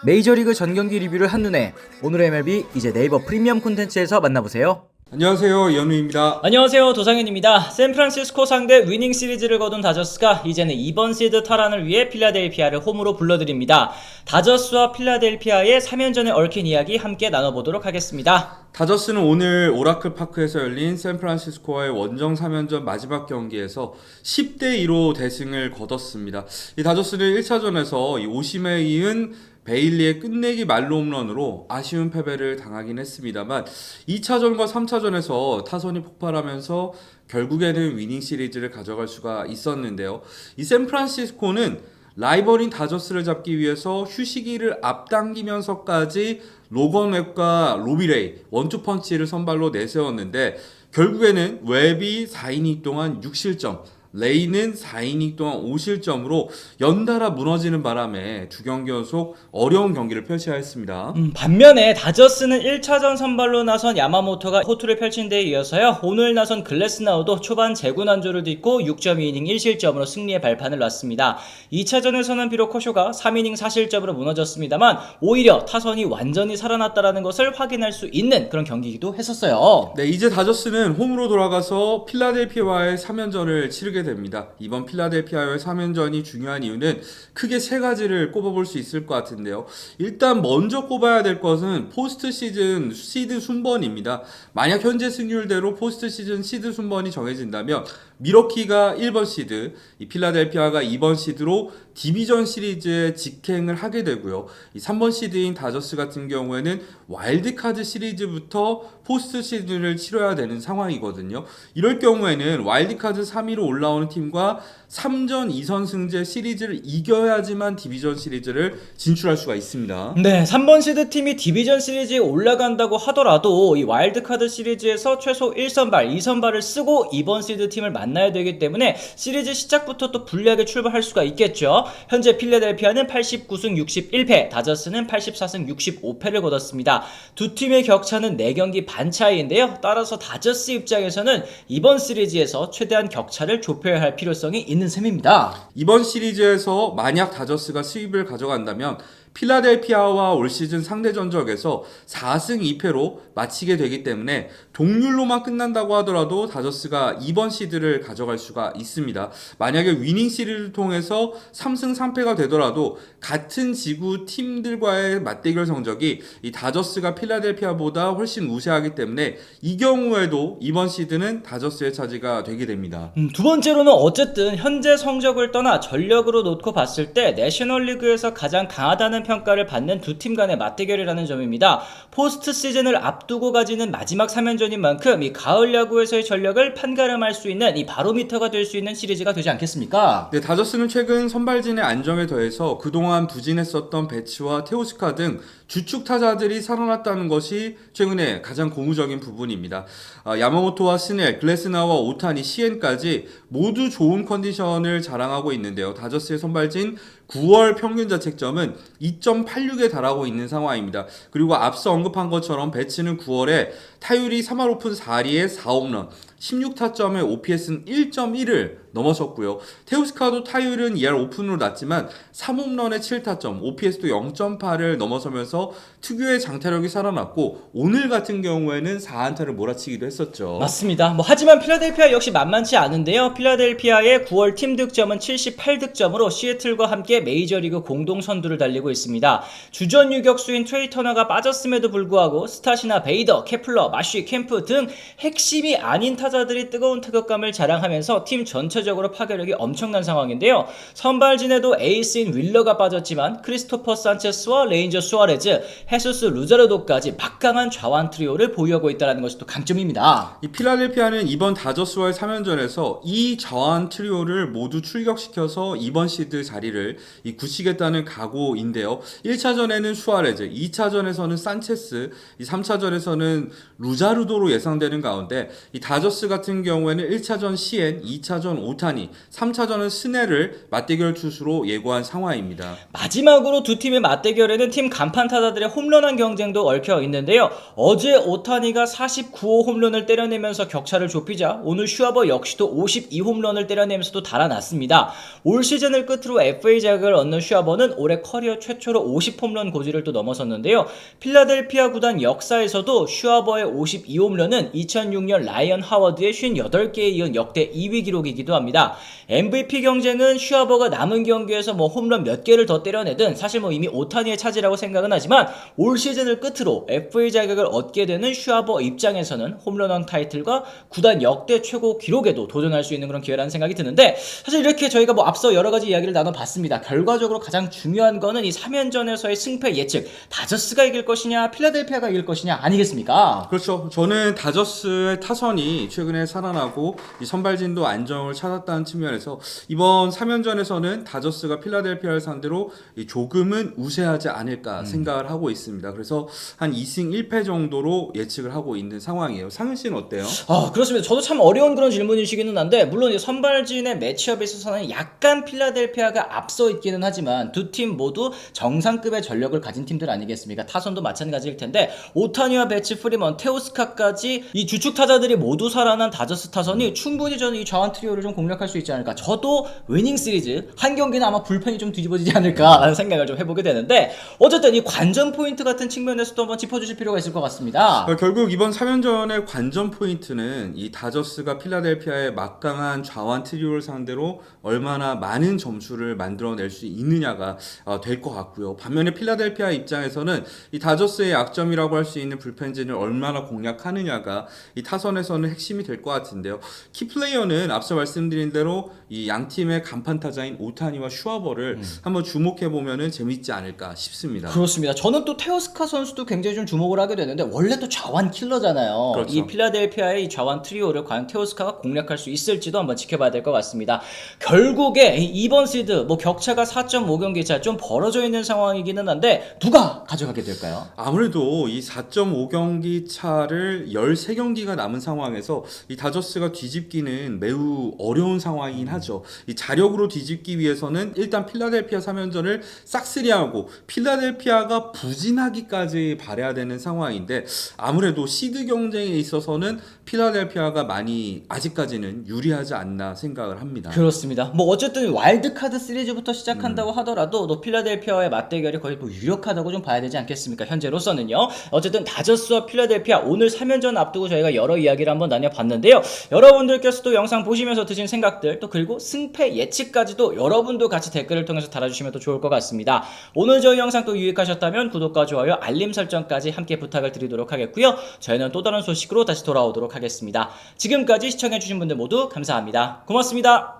메이저리그 전경기 리뷰를 한눈에 오늘의 MLB 이제 네이버 프리미엄 콘텐츠에서 만나보세요. 안녕하세요, 이현우입니다. 안녕하세요, 도상현입니다. 샌프란시스코 상대 위닝 시리즈를 거둔 다저스가 이제는 2번 시드 탈환을 위해 필라델피아를 홈으로 불러드립니다. 다저스와 필라델피아의 3연전에 얽힌 이야기 함께 나눠보도록 하겠습니다. 다저스는 오늘 오라클 파크에서 열린 샌프란시스코와의 원정 3연전 마지막 경기에서 10대2로 대승을 거뒀습니다. 이 다저스는 1차전에서 이 오심에 이은 베일리의 끝내기 말로 홈런으로 아쉬운 패배를 당하긴 했습니다만 2차전과 3차전에서 타선이 폭발하면서 결국에는 위닝 시리즈를 가져갈 수가 있었는데요. 이 샌프란시스코는 라이벌인 다저스를 잡기 위해서 휴식기를 앞당기면서까지 로건 웹과 로비레이 원투펀치를 선발로 내세웠는데 결국에는 웹이 4이닝 동안 6실점, 레이는 4이닝 동안 5실점으로 연달아 무너지는 바람에 두 경기 연속 어려운 경기를 펼쳐야 했습니다. 반면에 다저스는 1차전 선발로 나선 야마모토가 호투를 펼친 데에 이어서요, 오늘 나선 글래스나우도 초반 제구난조를 딛고 6.2이닝 1실점으로 승리의 발판을 놨습니다. 2차전에서는 비록 커쇼가 3이닝 4실점으로 무너졌습니다만 오히려 타선이 완전히 살아났다는 것을 확인할 수 있는 그런 경기이기도 했었어요. 네, 이제 다저스는 홈으로 돌아가서 필라델피아와의 3연전을 치르게 됩니다. 이번 필라델피아와의 3연전이 중요한 이유는 크게 세 가지를 꼽아볼 수 있을 것 같은데요. 일단 먼저 꼽아야 될 것은 포스트 시즌 시드 순번입니다. 만약 현재 승률대로 포스트 시즌 시드 순번이 정해진다면 미러키가 1번 시드, 이 필라델피아가 2번 시드로 디비전 시리즈에 직행을 하게 되고요. 이 3번 시드인 다저스 같은 경우에는 와일드카드 시리즈부터 포스트 시즌을 치러야 되는 상황이거든요. 이럴 경우에는 와일드카드 3위로 올라오는 팀과 3전 2선승제 시리즈를 이겨야지만 디비전 시리즈를 진출할 수가 있습니다. 네, 3번 시드 팀이 디비전 시리즈에 올라간다고 하더라도 이 와일드카드 시리즈에서 최소 1선발, 2선발을 쓰고 2번 시드 팀을 만나야 되기 때문에 시리즈 시작부터 또 불리하게 출발할 수가 있겠죠. 현재 필라델피아는 89승 61패, 다저스는 84승 65패를 거뒀습니다. 두 팀의 격차는 4경기 반 차이인데요. 따라서 다저스 입장에서는 이번 시리즈에서 최대한 격차를 좁혀야 할 필요성이 있는 셈입니다. 이번 시리즈에서 만약 다저스가 수입을 가져간다면 필라델피아와 올 시즌 상대 전적에서 4승 2패로 마치게 되기 때문에 동률로만 끝난다고 하더라도 다저스가 2번 시드를 가져갈 수가 있습니다. 만약에 위닝 시리즈를 통해서 3승 3패가 되더라도 같은 지구 팀들과의 맞대결 성적이 이 다저스가 필라델피아보다 훨씬 우세하기 때문에 이 경우에도 이번 시드는 다저스의 차지가 되게 됩니다. 두 번째로는 어쨌든 현재 성적을 떠나 전력으로 놓고 봤을 때 내셔널리그에서 가장 강하다는 평가를 받는 두 팀 간의 맞대결이라는 점입니다. 포스트 시즌을 앞두고 가지는 마지막 3연전인 만큼 이 가을 야구에서의 전력을 판가름할 수 있는 이 바로미터가 될 수 있는 시리즈가 되지 않겠습니까? 네, 다저스는 최근 선발진의 안정에 더해서 그동안 부진했었던 배츠와 테오스카 등 주축 타자들이 살아났다는 것이 최근에 가장 고무적인 부분입니다. 야마모토와 스넬, 글래스나와 오타니, 시엔까지 모두 좋은 컨디션을 자랑하고 있는데요. 다저스의 선발진 9월 평균 자책점은 2.86에 달하고 있는 상황입니다. 그리고 앞서 언급한 것처럼 배츠는 9월에 타율이 3할 오픈 4리에 4홈런, 16타점의 OPS는 1.1을 넘어섰고요. 테우스카도 타율은 2할 오픈으로 낮지만 3홈런에 7타점, OPS도 0.8을 넘어서면서 특유의 장타력이 살아났고 오늘 같은 경우에는 4안타를 몰아치기도 했었죠. 맞습니다. 하지만 필라델피아 역시 만만치 않은데요. 필라델피아의 9월 팀 득점은 78득점으로 시애틀과 함께 메이저리그 공동 선두를 달리고 있습니다. 주전 유격수인 트레이 터너가 빠졌음에도 불구하고 스타시나 베이더, 케플러, 마쉬, 캠프 등 핵심이 아닌 타자들이 뜨거운 타격감을 자랑하면서 팀 전체적으로 파괴력이 엄청난 상황인데요. 선발진에도 에이스인 윌러가 빠졌지만 크리스토퍼 산체스와 레인저 수아레즈, 헤수스 루자르도까지 막강한 좌완 트리오를 보유하고 있다는 것이 또 강점입니다. 이 필라델피아는 이번 다저스와의 3연전에서 이 좌완 트리오를 모두 출격시켜서 2번 시드 자리를 굳히겠다는 각오인데요. 1차전에는 수아레즈, 2차전에서는 산체스, 3차전에서는 루자르도로 예상되는 가운데 이 다저스 같은 경우에는 1차전 시엔, 2차전 오타니, 3차전은 스네를 맞대결 투수로 예고한 상황입니다. 마지막으로 두 팀의 맞대결에는 팀 간판 타자들의 홈런왕 경쟁도 얽혀 있는데요. 어제 오타니가 49호 홈런을 때려내면서 격차를 좁히자 오늘 슈아버 역시도 52홈런을 때려내면서도 달아났습니다. 올 시즌을 끝으로 FA 자격을 얻는 슈아버는 올해 커리어 최초로 50홈런 고지를 또 넘어섰는데요. 필라델피아 구단 역사에서도 슈아버의 52홈런은 2006년 라이언 하워드의 58개에 이은 역대 2위 기록이기도 합니다. MVP 경쟁은 슈아버가 남은 경기에서 홈런 몇 개를 더 때려내든 사실 이미 오타니의 차지라고 생각은 하지만 올 시즌을 끝으로 FA 자격을 얻게 되는 슈아버 입장에서는 홈런왕 타이틀과 구단 역대 최고 기록에도 도전할 수 있는 그런 기회라는 생각이 드는데, 사실 이렇게 저희가 앞서 여러 가지 이야기를 나눠봤습니다. 결과적으로 가장 중요한 거는 이 3연전에서의 승패 예측, 다저스가 이길 것이냐 필라델피아가 이길 것이냐 아니겠습니까? 그렇죠. 저는 다저스의 타선이 최근에 살아나고 이 선발진도 안정을 찾았다는 측면에서 이번 3연전에서는 다저스가 필라델피아를 상대로 조금은 우세하지 않을까 생각을 하고 있습니다. 그래서 한 2승 1패 정도로 예측을 하고 있는 상황이에요. 상은 씨는 어때요? 그렇습니다. 저도 참 어려운 그런 질문이시기는 한데, 물론 선발진의 매치업에 있어서는 약간 필라델피아가 앞서 있기는 하지만 두 팀 모두 정상급의 전력을 가진 팀들 아니겠습니까? 타선도 마찬가지일 텐데 오타니와 배츠, 프리먼, 테오스카까지 이 주축 타자들이 모두 살아난 다저스 타선이 충분히 저는 이 좌완 트리오를 좀 공략할 수 있지 않을까. 저도 위닝 시리즈 한 경기는 아마 불펜이 좀 뒤집어지지 않을까라는 생각을 좀 해보게 되는데, 어쨌든 이 관전 포인트 같은 측면에서도 한번 짚어주실 필요가 있을 것 같습니다. 결국 이번 3연전의 관전 포인트는 이 다저스가 필라델피아의 막강한 좌완 트리오를 상대로 얼마나 많은 점수를 만들어낼 수 있느냐가 될 것 같고요. 반면에 필라델피아 입장에서는 이 다저스의 약점이라고 할 수 있는 불펜진을 얼마나 공략하느냐가 이 타선에서는 핵심이 될 것 같은데요. 키플레이어는 앞서 말씀드린 대로 이 양 팀의 간판 타자인 오타니와 슈아버를 한번 주목해 보면은 재밌지 않을까 싶습니다. 그렇습니다. 저는 또 테오스카 선수도 굉장히 좀 주목을 하게 되는데, 원래 또 좌완 킬러잖아요. 그렇죠. 이 필라델피아의 이 좌완 트리오를 과연 테오스카가 공략할 수 있을지도 한번 지켜봐야 될 것 같습니다. 결국에 이번 시드 격차가 4.5경기 차 좀 벌어져 있는 상황이기는 한데 누가 가져가게 될까요? 아무래도 이 4.5경기 차를 13경기가 남은 상황에서 이 다저스가 뒤집기는 매우 어려운 상황이긴 하죠. 이 자력으로 뒤집기 위해서는 일단 필라델피아 3연전을 싹쓸이하고 필라델피아가 부진하기까지 바라야 되는 상황인데, 아무래도 시드 경쟁에 있어서는 필라델피아가 많이 아직까지는 유리하지 않나 생각을 합니다. 그렇습니다. 어쨌든 와일드카드 시리즈부터 시작한다고 하더라도 또 필라델피아와의 맞대결이 거의 유력하다고 좀 봐야 되지 않겠습니까? 현재로서는요. 어쨌든 다저스와 필라델피아 오늘 3연전 앞두고 저희가 여러 이야기를 한번 나눠봤는데요. 여러분들께서도 영상 보시면서 드신 생각들, 또 그리고 승패 예측까지도 여러분도 같이 댓글을 통해서 달아주시면 또 좋을 것 같습니다. 오늘 저희 영상 또 유익하셨다면 구독과 좋아요, 알림 설정까지 함께 부탁을 드리도록 하겠고요. 저희는 또 다른 소식으로 다시 돌아오도록 하겠습니다. 지금까지 시청해주신 분들 모두 감사합니다. 고맙습니다.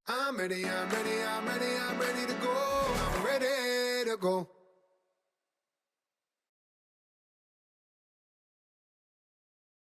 I'm ready to go. I'm ready to go.